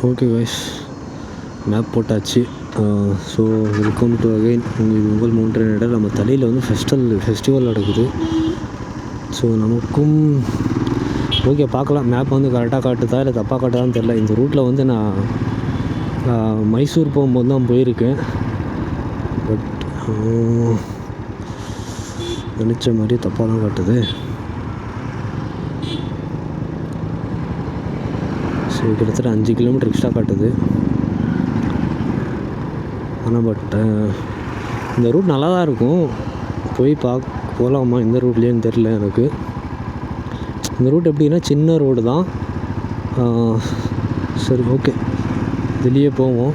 Okay guys, map போட்டாச்சு. So welcome to again உங்கள் mountain rider. நம்ம தலையில் வந்து ஃபெஸ்டிவல் நடக்குது. ஸோ நமக்கும் ஓகே, பார்க்கலாம். மேப் வந்து கரெக்டாக காட்டுதா இல்லை தப்பாக காட்டுதான்னு தெரில. இந்த ரூட்டில் வந்து நான் மைசூர் போகும்போது தான் போயிருக்கேன். பட் நினச்ச மாதிரி தப்பாக தான் காட்டுது. ஸோ கிட்டத்தட்ட 5 கிலோமீட்டர் எக்ஸ்ட்ரா காட்டுது. ஆனால் பட் இந்த ரூட் நல்லா தான் இருக்கும். போய் போகலாமா இந்த ரூட்லேன்னு தெரில எனக்கு. இந்த ரூட் எப்படின்னா சின்ன ரோடு தான். சரி, ஓகே, வெளியே போவோம்.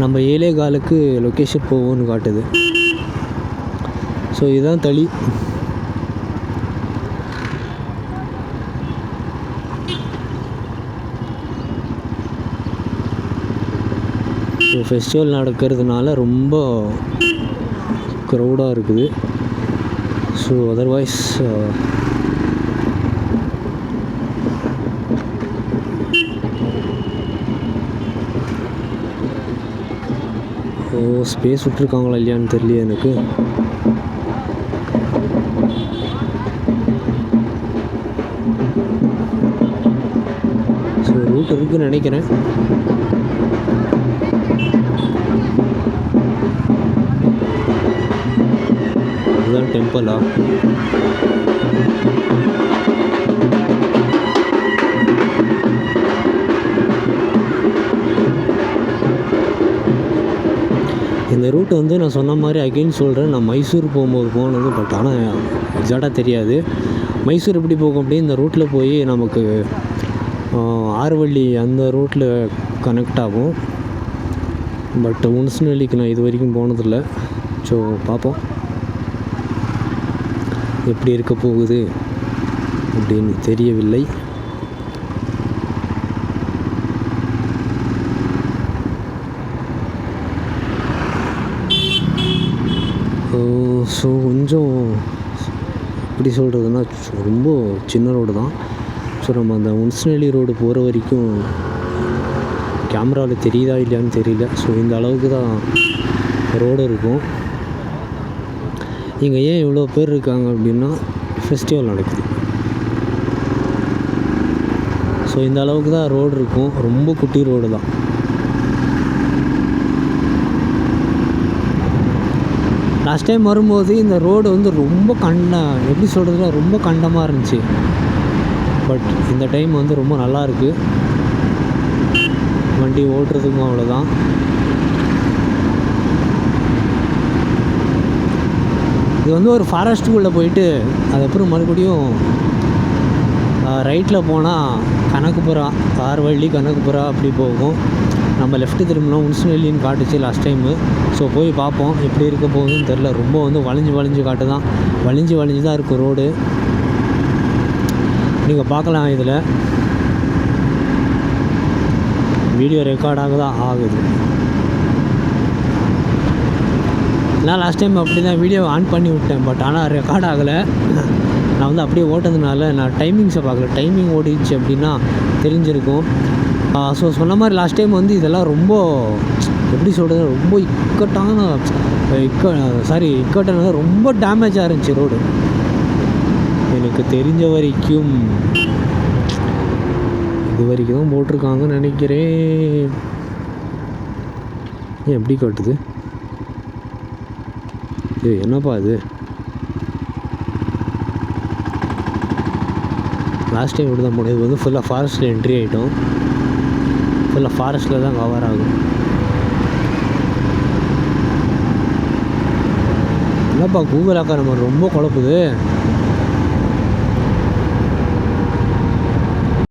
நம்ம 7:15 லொக்கேஷன் போவோம்னு காட்டுது. ஸோ இதுதான் தளி. ஸோ ஃபெஸ்டிவல் நடக்கிறதுனால ரொம்ப க்ரௌடாக இருக்குது. ஸோ அதர்வைஸ் ஸ்பேஸ் விட்ருக்காங்களா இல்லையான்னு தெரியல எனக்கு. ஸோ ரூட் இருக்குதுன்னு நினைக்கிறேன். இதுதான் டெம்பிளா? இந்த ரூட் வந்து நான் சொன்ன மாதிரி அகெயின் சொல்கிறேன், நான் மைசூர் போகும்போது போனது. பட் ஆனால் எக்ஸாக்டாக தெரியாது மைசூர் எப்படி போகும் அப்படின்னு. இந்த ரூட்டில் போய் நமக்கு ஆறுவள்ளி அந்த ரூட்டில் கனெக்ட் ஆகும். பட் உன்ஸ்நெல்லிக்கு நான் இது வரைக்கும் போனதில்லை. ஸோ பார்ப்போம் எப்படி இருக்க போகுது அப்படின்னு தெரியவில்லை. ஸோ கொஞ்சம் எப்படி சொல்கிறதுனா ரொம்ப சின்ன ரோடு தான். ஸோ நம்ம அந்த உன்ஸ்நெல்லி ரோடு போகிற வரைக்கும் கேமராவில் தெரியுதா இல்லையான்னு தெரியல. ஸோ இந்த அளவுக்கு தான் ரோடு இருக்கும். இங்கே ஏன் இவ்வளோ பேர் இருக்காங்க அப்படின்னா ஃபெஸ்டிவல் நடக்குது. ஸோ இந்த அளவுக்கு தான் ரோடு இருக்கும். ரொம்ப குட்டி ரோடு தான். லாஸ்ட் டைம் வரும்போது இந்த ரோடு வந்து ரொம்ப எப்படி சொல்கிறதுனா ரொம்ப கண்டமாக இருந்துச்சு. பட் இந்த டைம் வந்து ரொம்ப நல்லாயிருக்கு. வண்டி ஓட்டுறதுக்கும் அவ்வளோதான். இது வந்து ஒரு ஃபாரஸ்ட்டுக்குள்ளே போயிட்டு அதுக்கப்புறம் மறுபடியும் ரைட்டில் போனால் கனகபுரா, ஆறுவள்ளி கனகபுரா அப்படி போகும். நம்ம லெஃப்ட்டு திரும்பினா உன்ஸ்நெல்லின்னு காட்டுச்சு லாஸ்ட் டைமு. ஸோ போய் பார்ப்போம் எப்படி இருக்க போகுதுன்னு தெரில. ரொம்ப வந்து வளைஞ்சு காட்டு தான். வளைஞ்சு தான் இருக்கும் ரோடு. நீங்கள் பார்க்கலாம். இதில் வீடியோ ரெக்கார்டாக தான் ஆகுது. நான் லாஸ்ட் டைம் அப்படி தான் வீடியோ ஆன் பண்ணி விட்டேன். பட் ஆனால் ரெக்கார்ட் ஆகலை. நான் வந்து அப்படியே ஓட்டதுனால நான் டைமிங்ஸை பார்க்கல. டைமிங் ஓடிச்சு அப்படின்னா தெரிஞ்சிருக்கும். ஸோ சொன்ன மாதிரி லாஸ்ட் டைம் வந்து இதெல்லாம் ரொம்ப எப்படி சொல்கிறது, ரொம்ப இக்கட்டான ரொம்ப டேமேஜாக இருந்துச்சு ரோடு. எனக்கு தெரிஞ்ச வரைக்கும் இது வரைக்கும் தான் போட்டிருக்காங்கன்னு நினைக்கிறேன். ஏன் எப்படி காட்டுது? என்னப்பா இது? லாஸ்ட் டைம் இப்படி தான் போனது. இது வந்து ஃபுல்லாக ஃபாரஸ்ட்டில் என்ட்ரி ஆகிட்டோம். ஃபுல்லாக ஃபாரஸ்ட்டில் தான் கவர் ஆகும். என்னப்பா கூகுள் அக்கா நம்ம ரொம்ப குழப்புது.